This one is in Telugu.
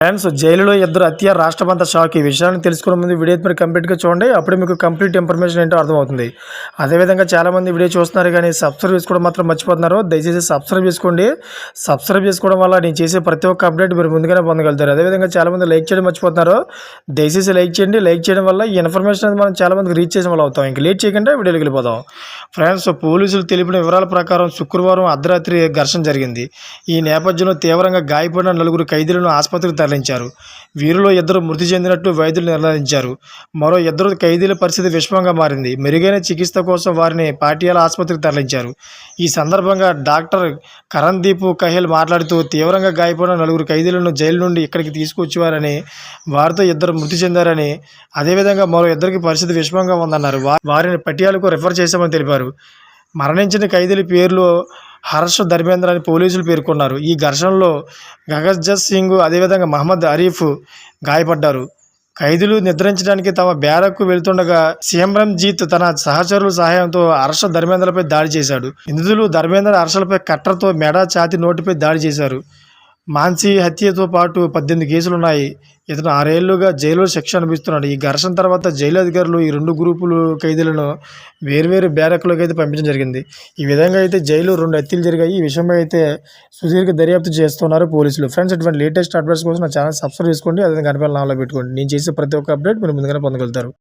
ఫ్రెండ్స్, జైలులో ఇద్దరు హత్య రాష్ట్రమంతా షాక్. ఈ విషయాన్ని తెలుసుకునే ముందు వీడియో మీరు కంప్లీట్గా చూడండి. అప్పుడే మీకు కంప్లీట్ ఇన్ఫర్మేషన్ ఏంటో అర్థమవుతుంది. అదేవిధంగా చాలామంది వీడియో చూస్తున్నారు కానీ సబ్స్క్రైబ్ చేసుకోవడం మాత్రం మర్చిపోతున్నారు. దయచేసి సబ్స్క్రైబ్ చేసుకోండి. సబ్స్క్రైబ్ చేసుకోవడం వల్ల నేను చేసే ప్రతి ఒక్క అప్డేట్ మీరు ముందుగానే పొందగలుగుతారు. అదేవిధంగా చాలామంది లైక్ చేయడం మర్చిపోతున్నారు. దయచేసి లైక్ చేయండి. లైక్ చేయడం వల్ల ఈ ఇన్ఫర్మేషన్ అనేది మనం చాలామందికి రీచ్ చేసిన వాళ్ళు అవుతాం. ఇంక లేట్ చేయకుండా వీడియోకి వెళ్ళిపోదాం. ఫ్రెండ్స్, పోలీసులు తెలిపిన వివరాల ప్రకారం శుక్రవారం అర్ధరాత్రి ఘర్షణ జరిగింది. ఈ నేపథ్యంలో తీవ్రంగా గాయపడిన నలుగురు ఖైదీలను ఆసుపత్రికి తరలించారు. వీరిలో ఇద్దరు మృతి చెందినట్టు వైద్యులు నిర్ధారించారు. మరో ఇద్దరు ఖైదీల పరిస్థితి విషమంగా మారింది. మెరుగైన చికిత్స కోసం వారిని పాటియాలా ఆసుపత్రికి తరలించారు. ఈ సందర్భంగా డాక్టర్ కరణ్దీప్ కహెల్ మాట్లాడుతూ, తీవ్రంగా గాయపడిన నలుగురు ఖైదీలను జైలు నుండి ఇక్కడికి తీసుకొచ్చేవారని, వారితో ఇద్దరు మృతి చెందారని, అదేవిధంగా మరో ఇద్దరికి పరిస్థితి విషమంగా ఉందన్నారు. వారిని పటియాలకు రిఫర్ చేశామని తెలిపారు. మరణించిన ఖైదీల పేర్లు హర్ష్, ధర్మేంద్ర అని పోలీసులు పేర్కొన్నారు. ఈ ఘర్షణలో గగజ్జత్ సింగ్, అదేవిధంగా మహమ్మద్ అరీఫ్ గాయపడ్డారు. ఖైదీలు నిద్రించడానికి తమ బ్యారక్కు వెళ్తుండగా సిమ్రన్జీత్ తన సహచరుల సహాయంతో హర్ష, ధర్మేంద్రపై దాడి చేశాడు. నిందితులు ధర్మేంద్ర, హర్షలపై కట్టర్తో మెడ, ఛాతీ, నోటిపై దాడి చేశారు. మాన్సీ హత్యతో పాటు 18 కేసులున్నాయి. ఇతను 6 ఏళ్లుగా జైలులో శిక్ష అనుభవిస్తున్నాడు. ఈ ఘర్షణ తర్వాత జైలు అధికారులు ఈ 2 గ్రూపులు ఖైదీలను వేర్వేరు బ్యారక్లోకి అయితే పంపించడం జరిగింది. ఈ విధంగా అయితే జైలు 2 హత్యలు జరిగాయి. ఈ విషయంలో అయితే సుదీర్ఘ దర్యాప్తు చేస్తున్నారు పోలీసులు. ఫ్రెండ్స్, ఇటువంటి లేటెస్ట్ అప్డేట్స్ కోసం నా ఛానల్ సబ్స్క్రైబ్ చేసుకోండి. అదేవిధంగా గంట బెల్ ఆన్లో పెట్టుకోండి. నేను చేసే ప్రతి ఒక్క అప్డేట్ మీరు ముందుగానే పొందగలుగుతారు.